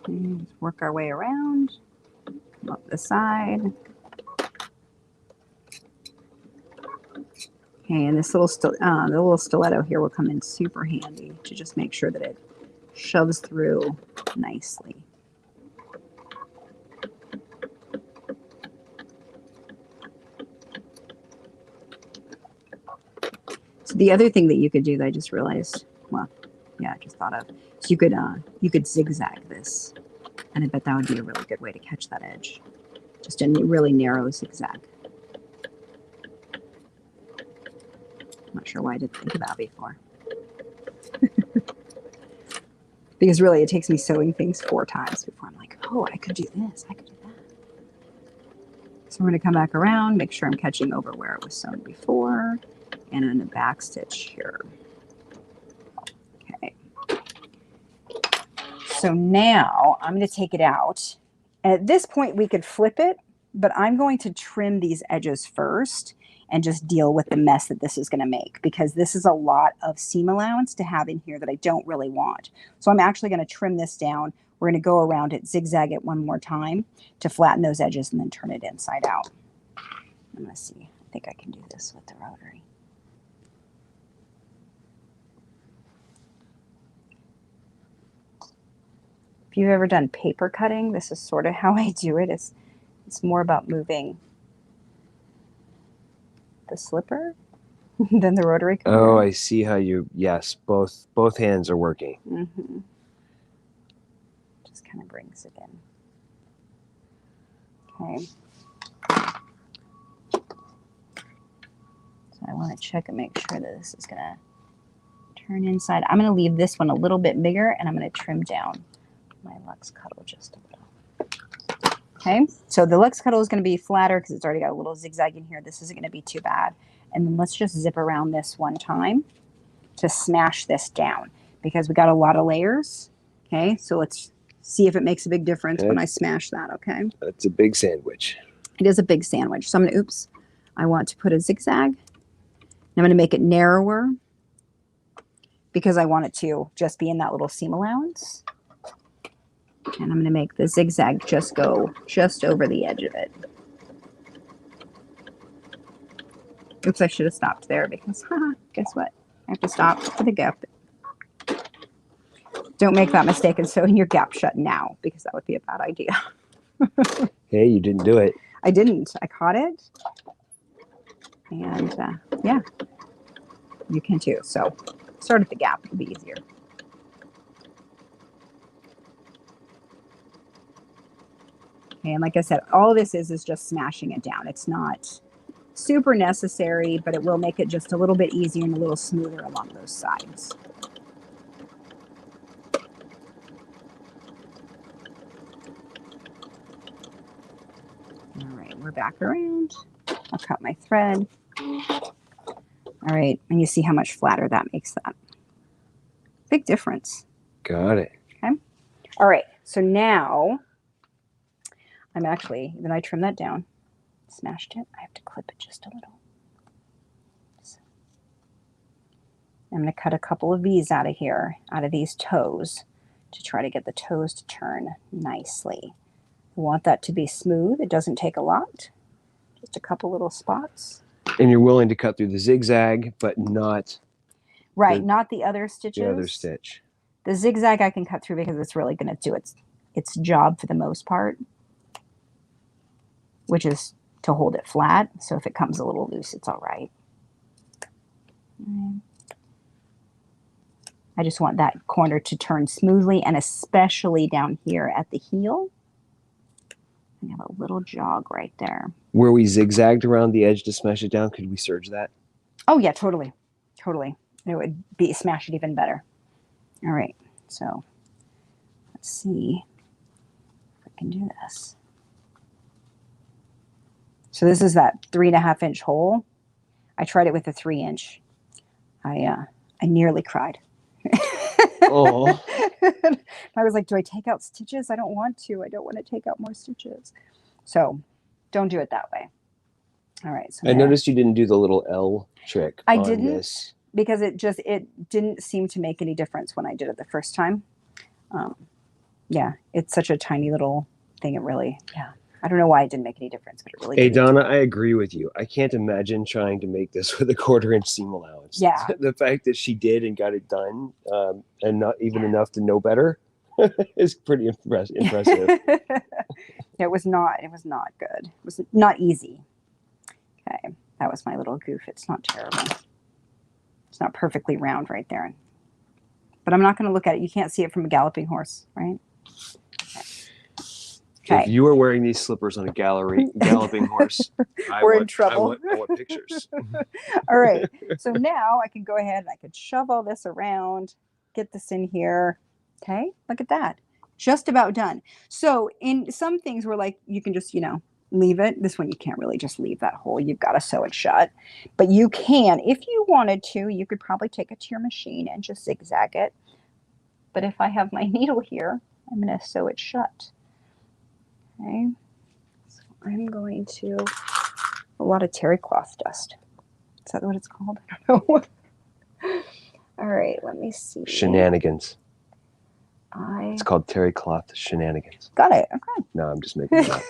Okay, let's work our way around. Come up the side. Okay, and this little the little stiletto here will come in super handy to just make sure that it shoves through nicely. So the other thing that you could do that I just realized, well, yeah, I just thought of, is you could zigzag this, and I bet that would be a really good way to catch that edge. Just a really narrow zigzag. I'm not sure why I didn't think of that before. Because really, it takes me sewing things 4 times before I'm like, oh, I could do this, I could do that. So we're going to come back around, make sure I'm catching over where it was sewn before, and in the back stitch here. Okay. So now I'm going to take it out. And at this point, we could flip it, but I'm going to trim these edges first and just deal with the mess that this is going to make, because this is a lot of seam allowance to have in here that I don't really want. So I'm actually going to trim this down. We're going to go around it, zigzag it one more time to flatten those edges and then turn it inside out. I'm going to see. I think I can do this with the rotary. If you've ever done paper cutting, this is sort of how I do it. It's more about moving the slipper than the rotary cutter. Oh, I see how you, yes, both hands are working. Mm-hmm. Just kind of brings it in. Okay. So I want to check and make sure that this is going to turn inside. I'm going to leave this one a little bit bigger, and I'm going to trim down my Luxe Cuddle just a little. Okay, so the Luxe Cuddle is going to be flatter because it's already got a little zigzag in here. This isn't going to be too bad. And then let's just zip around this one time to smash this down, because we got a lot of layers. Okay, so let's see if it makes a big difference when I smash that. Okay, that's a big sandwich. It is a big sandwich. So I'm going to, oops, I want to put a zigzag. I'm going to make it narrower because I want it to just be in that little seam allowance. And I'm going to make the zigzag just go just over the edge of it. Oops, I should have stopped there because, guess what? I have to stop for the gap. Don't make that mistake and sewing your gap shut now, because that would be a bad idea. Hey, you didn't do it. I didn't. I caught it. And yeah, you can too. So start at the gap. It'll be easier. Okay, and like I said, all this is just smashing it down. It's not super necessary, but it will make it just a little bit easier and a little smoother along those sides. All right, we're back around. I'll cut my thread. All right, and you see how much flatter that makes that. Big difference. Got it. Okay. All right, so now I'm actually, then I trim that down, smashed it. I have to clip it just a little. So I'm going to cut a couple of these out of here, out of these toes, to try to get the toes to turn nicely. I want that to be smooth. It doesn't take a lot, just a couple little spots. And you're willing to cut through the zigzag, but not right, not the other stitches. The other stitch. The zigzag I can cut through because it's really going to do its job for the most part, which is to hold it flat. So if it comes a little loose, it's all right. I just want that corner to turn smoothly, and especially down here at the heel. I have a little jog right there. Where we zigzagged around the edge to smash it down, could we serge that? Oh yeah, totally. Totally. It would be smash it even better. All right, so let's see. can do this. So this is that 3.5 inch hole. I tried it with a 3 inch. I nearly cried. Oh. I was like, do I take out stitches? I don't want to. I don't want to take out more stitches. So don't do it that way. All right. So I noticed you didn't do the little L trick I on didn't, this. because it didn't seem to make any difference when I did it the first time. Yeah, it's such a tiny little thing. It really, yeah. I don't know why it didn't make any difference, but it really Hey, didn't. Donna, I agree with you. I can't imagine trying to make this with a 1/4 inch seam allowance. Yeah. The fact that she did and got it done, and not even enough to know better, is pretty impressive. It was not good. It was not easy. Okay, that was my little goof. It's not terrible. It's not perfectly round right there. But I'm not going to look at it. You can't see it from a galloping horse, right? Okay. If you were wearing these slippers on a galloping horse, we're in trouble. I want pictures. All right. So now I can go ahead and I could shove all this around, get this in here. Okay. Look at that. Just about done. So in some things we're like, you can just, leave it. This one, you can't really just leave that hole. You've got to sew it shut. But you can, if you wanted to, you could probably take it to your machine and just zigzag it. But if I have my needle here, I'm going to sew it shut. Okay, so I'm going to, a lot of terry cloth dust. Is that what it's called? I don't know. All right, let me see. Shenanigans. It's called terry cloth shenanigans. Got it. Okay. No, I'm just making it up.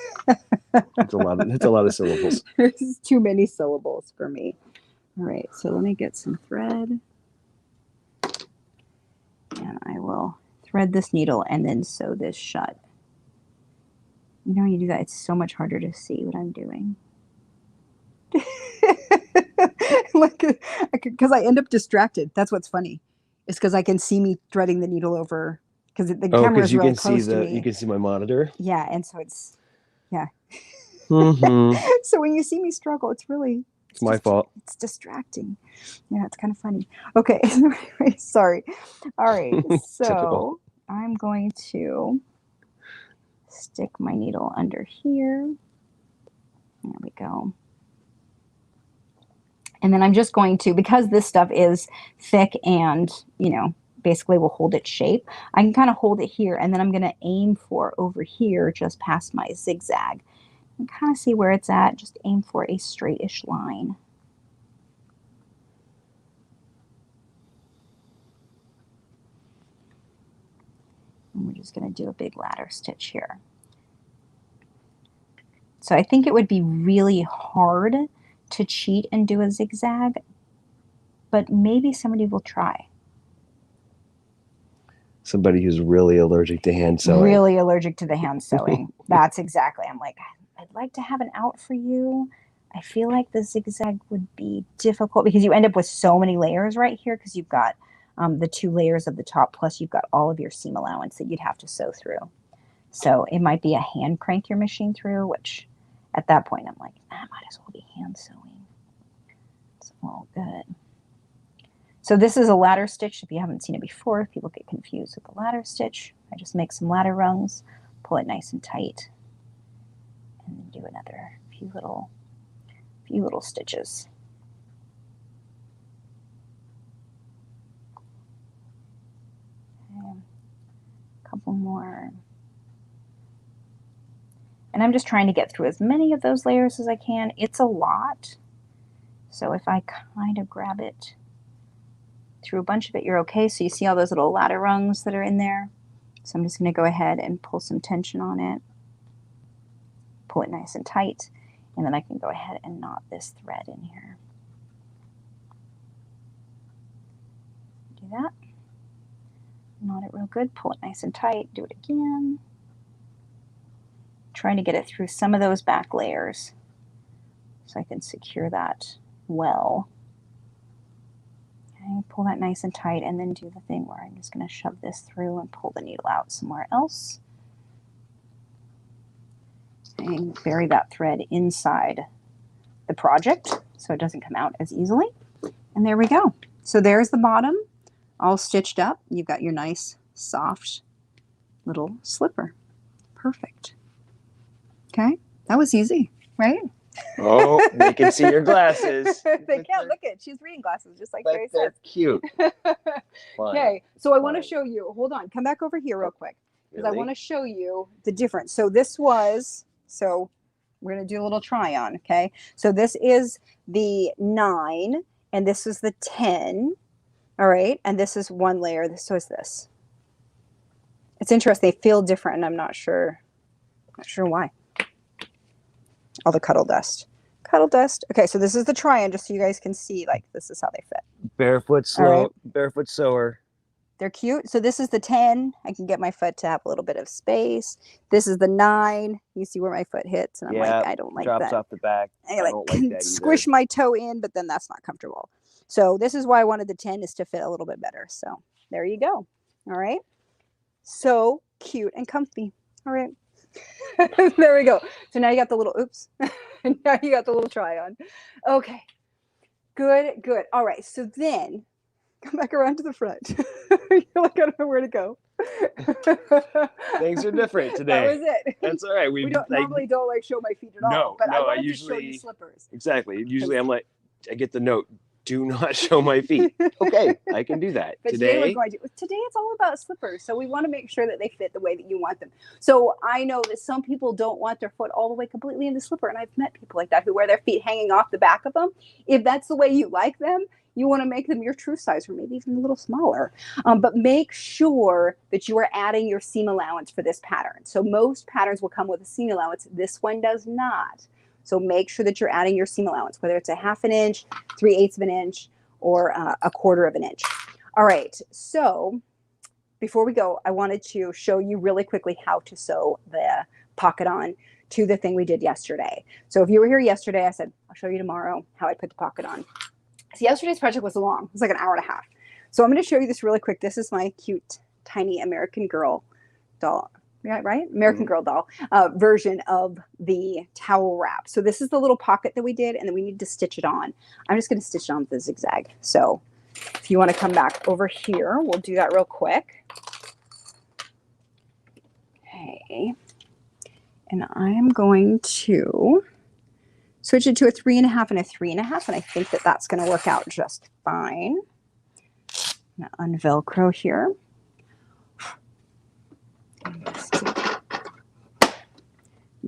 It's a lot of syllables. There's too many syllables for me. All right, so let me get some thread. And I will thread this needle and then sew this shut. When you do that, it's so much harder to see what I'm doing. Because I end up distracted. That's what's funny. It's because I can see me threading the needle over, because the camera is really close to me. You can see my monitor. Yeah, and so it's, yeah. Mm-hmm. So when you see me struggle, it's my fault. It's distracting. Yeah, it's kind of funny. Okay, sorry. All right, so I'm going to stick my needle under here. There we go. And then I'm just going to, because this stuff is thick and, basically will hold its shape, I can kind of hold it here, and then I'm going to aim for over here, just past my zigzag. And kind of see where it's at. Just aim for a straightish line. And we're just going to do a big ladder stitch here. So I think it would be really hard to cheat and do a zigzag, but maybe somebody will try. Somebody who's really allergic to hand sewing. Really allergic to the hand sewing. That's exactly. I'm like, I'd like to have an out for you. I feel like the zigzag would be difficult because you end up with so many layers right here, because you've got the 2 layers of the top, plus you've got all of your seam allowance that you'd have to sew through. So it might be a hand crank your machine through, which at that point I'm like, I might as well be hand sewing. It's all good. So this is a ladder stitch. If you haven't seen it before, people get confused with the ladder stitch. I just make some ladder rungs, pull it nice and tight, and then do another few little stitches. Okay. A couple more. And I'm just trying to get through as many of those layers as I can. It's a lot. So if I kind of grab it through a bunch of it, you're okay. So you see all those little ladder rungs that are in there. So I'm just going to go ahead and pull some tension on it. Pull it nice and tight. And then I can go ahead and knot this thread in here. Do that. Knot it real good. Pull it nice and tight. Do it again. Trying to get it through some of those back layers so I can secure that well. Okay, pull that nice and tight, and then do the thing where I'm just going to shove this through and pull the needle out somewhere else. And bury that thread inside the project so it doesn't come out as easily. And there we go. So there's the bottom all stitched up. You've got your nice soft little slipper. Perfect. Okay, that was easy, right? Oh, they can see your glasses. They can't look at. She's reading glasses, just like Trey They're says. cute. Okay, so I want to show you. Hold on, come back over here real quick because I want to show you the difference. So this was we're gonna do a little try on. Okay, so this is the 9, and this is the 10. All right, and this is one layer. So is this. It's interesting. They feel different, and I'm not sure why. All the cuddle dust. Cuddle dust. Okay, so this is the try-on, just so you guys can see, like, this is how they fit. Barefoot barefoot sewer. They're cute. So this is the 10. I can get my foot to have a little bit of space. This is the 9. You see where my foot hits, and I'm like, I don't like that. Drops off the back. I don't like that either. Squish my toe in, but then that's not comfortable. So this is why I wanted the 10 is to fit a little bit better. So there you go. All right. So cute and comfy. All right. There we go. So now you got the little, oops. Now you got the little try on. Okay. Good, good. All right. So then come back around to the front. You're like, I don't know where to go. Things are different today. That was it. That's all right. We normally don't like show my feet at all. But I wanted to show you slippers. Exactly. Usually I'm like, I get the note, do not show my feet. Okay, I can do that. But today it's all about slippers. So we want to make sure that they fit the way that you want them. So I know that some people don't want their foot all the way completely in the slipper. And I've met people like that who wear their feet hanging off the back of them. If that's the way you like them, you want to make them your true size or maybe even a little smaller. But make sure that you are adding your seam allowance for this pattern. So most patterns will come with a seam allowance. This one does not. So make sure that you're adding your seam allowance, whether it's a 1/2 inch, 3/8 of an inch, or a 1/4 of an inch. All right, so before we go, I wanted to show you really quickly how to sew the pocket on to the thing we did yesterday. So if you were here yesterday, I said, I'll show you tomorrow how I put the pocket on. So yesterday's project was long. It was like an hour and a half. So I'm going to show you this really quick. This is my cute, tiny American Girl doll. Yeah, right? American Girl doll version of the towel wrap. So this is the little pocket that we did, and then we need to stitch it on. I'm just going to stitch it on with the zigzag. So if you want to come back over here, we'll do that real quick. Okay. And I am going to switch it to a 3.5 and a 3.5, and I think that that's going to work out just fine. I'm going to unvelcro here. I'm going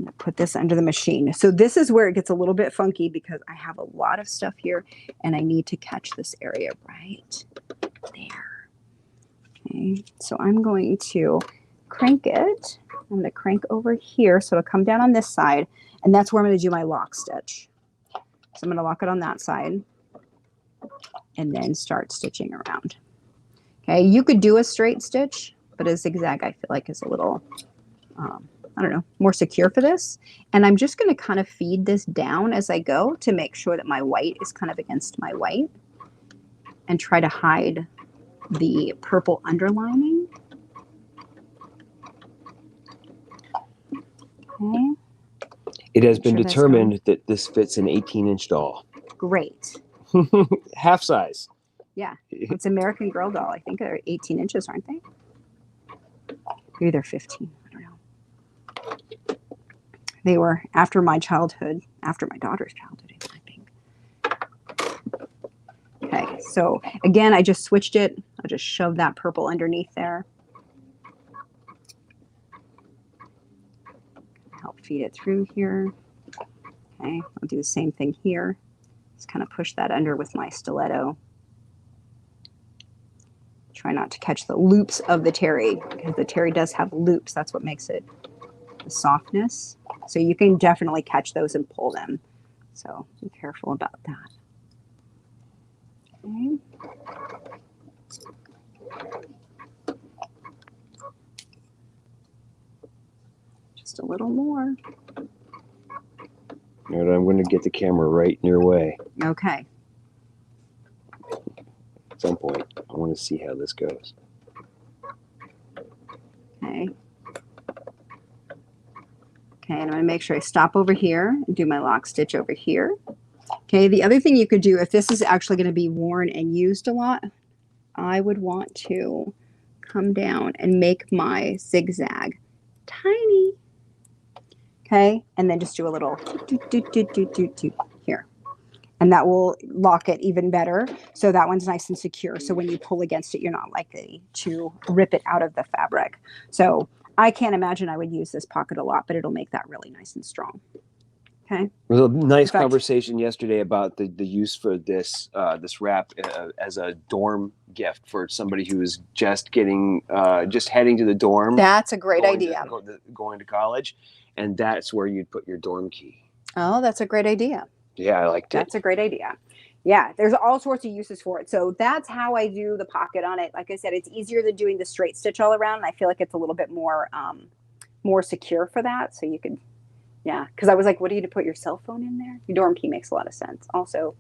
to put this under the machine. So this is where it gets a little bit funky because I have a lot of stuff here and I need to catch this area right there. Okay, so I'm going to crank it. I'm going to crank over here so it'll come down on this side, and that's where I'm going to do my lock stitch. So I'm going to lock it on that side and then start stitching around. Okay, you could do a straight stitch, but a zigzag I feel like is a little, I don't know, more secure for this. And I'm just going to kind of feed this down as I go to make sure that my white is kind of against my white and try to hide the purple underlining. Okay. It has been determined that this fits an 18-inch doll. Great. Half size. Yeah, it's American Girl doll. I think they're 18 inches, aren't they? Maybe they're 15. I don't know. They were after my childhood, after my daughter's childhood, I think. Okay, so again, I just switched it. I'll just shove that purple underneath there. Help feed it through here. Okay, I'll do the same thing here. Just kind of push that under with my stiletto. Try not to catch the loops of the terry because the terry does have loops. That's what makes it the softness. So you can definitely catch those and pull them. So be careful about that. Okay. Just a little more. And I'm going to get the camera right in your way. Okay. At some point, I want to see how this goes. Okay. Okay, and I'm going to make sure I stop over here and do my lock stitch over here. Okay, the other thing you could do, if this is actually going to be worn and used a lot, I would want to come down and make my zigzag tiny. Okay, and then just do a little here. And that will lock it even better. So that one's nice and secure. So when you pull against it, you're not likely to rip it out of the fabric. So I can't imagine I would use this pocket a lot, but it'll make that really nice and strong. Okay. There was a nice conversation yesterday about the use for this this wrap as a dorm gift for somebody who is just heading to the dorm. That's a great idea. Going to college, and that's where you'd put your dorm key. Oh, that's a great idea. Yeah, I liked it. That's a great idea. Yeah, there's all sorts of uses for it. So that's how I do the pocket on it. Like I said, it's easier than doing the straight stitch all around. And I feel like it's a little bit more more secure for that. So you could, yeah, because I was like, what do you to put your cell phone in there? Your dorm key makes a lot of sense. Also,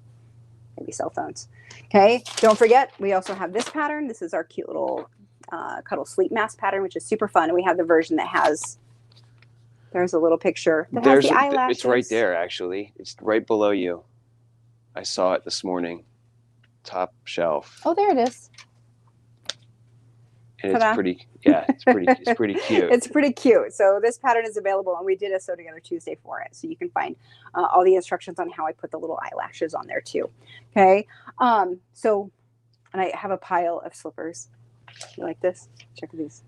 maybe cell phones. Okay, don't forget, we also have this pattern. This is our cute little Cuddle sleep mask pattern, which is super fun. And we have the version that has, there's a little picture that has the eyelashes. It's right there, actually. It's right below you. I saw it this morning. Top shelf. Oh, there it is. And it's pretty, yeah, it's pretty cute. It's pretty cute. So this pattern is available, and we did a Sew Together Tuesday for it. So you can find all the instructions on how I put the little eyelashes on there too. Okay. So, and I have a pile of slippers. You like this? Check these.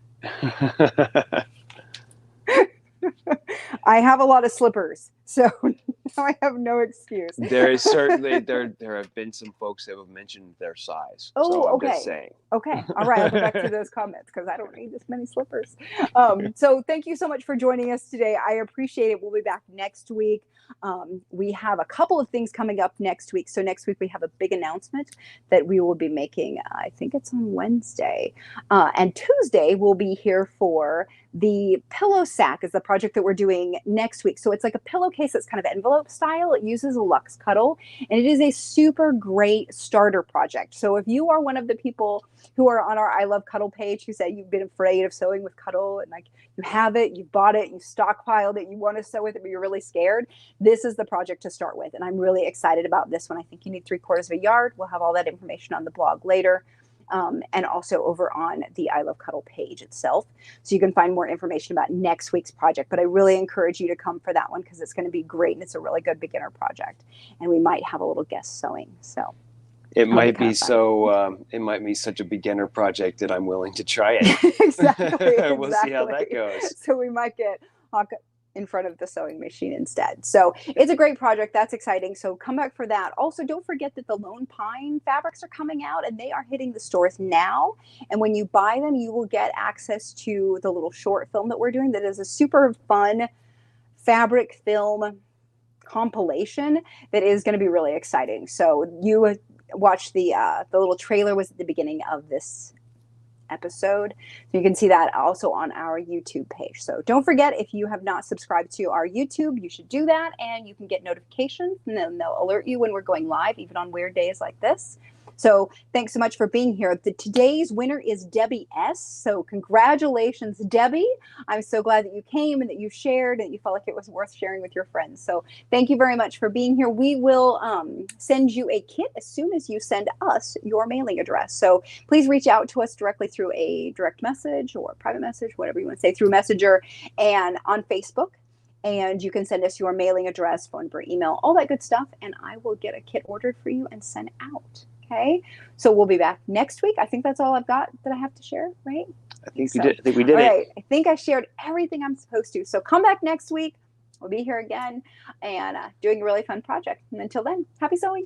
I have a lot of slippers, so now I have no excuse. There is certainly there have been some folks that have mentioned their size. Oh, so I'm okay. Just saying. Okay, all right. I'll go back to those comments because I don't need this many slippers. So thank you so much for joining us today. I appreciate it. We'll be back next week. We have a couple of things coming up next week. So next week we have a big announcement that we will be making. I think it's on Wednesday. And Tuesday we'll be here for the pillow sack is the project that we're doing next week. So it's like a pillowcase that's kind of envelope style. It uses a Luxe Cuddle, and it is a super great starter project. So if you are one of the people who are on our I Love Cuddle page who say you've been afraid of sewing with Cuddle and like you have it, you bought it, you stockpiled it, you want to sew with it, but you're really scared, this is the project to start with. And I'm really excited about this one. I think you need 3/4 of a yard. We'll have all that information on the blog later. And also over on the I Love Cuddle page itself. So you can find more information about next week's project. But I really encourage you to come for that one because it's going to be great and it's a really good beginner project. And we might have a little guest sewing. So it might be it might be such a beginner project that I'm willing to try it. Exactly. We'll see how that goes. So we might get in front of the sewing machine instead. So it's a great project. That's exciting. So come back for that. Also, don't forget that the Lone Pine fabrics are coming out and they are hitting the stores now. And when you buy them, you will get access to the little short film that we're doing that is a super fun fabric film compilation that is going to be really exciting. So you watch the little trailer was at the beginning of this episode. So you can see that also on our YouTube page. So don't forget, if you have not subscribed to our YouTube, you should do that, and you can get notifications and then they'll alert you when we're going live, even on weird days like this. So thanks so much for being here. Today's winner is Debbie S. So congratulations, Debbie. I'm so glad that you came and that you shared and you felt like it was worth sharing with your friends. So thank you very much for being here. We will send you a kit as soon as you send us your mailing address. So please reach out to us directly through a direct message or private message, whatever you want to say, through Messenger and on Facebook. And you can send us your mailing address, phone number, email, all that good stuff. And I will get a kit ordered for you and sent out. Okay, so we'll be back next week. I think that's all I've got that I have to share, right? I think we did all it. Right. I think I shared everything I'm supposed to. So come back next week. We'll be here again and doing a really fun project. And until then, happy sewing.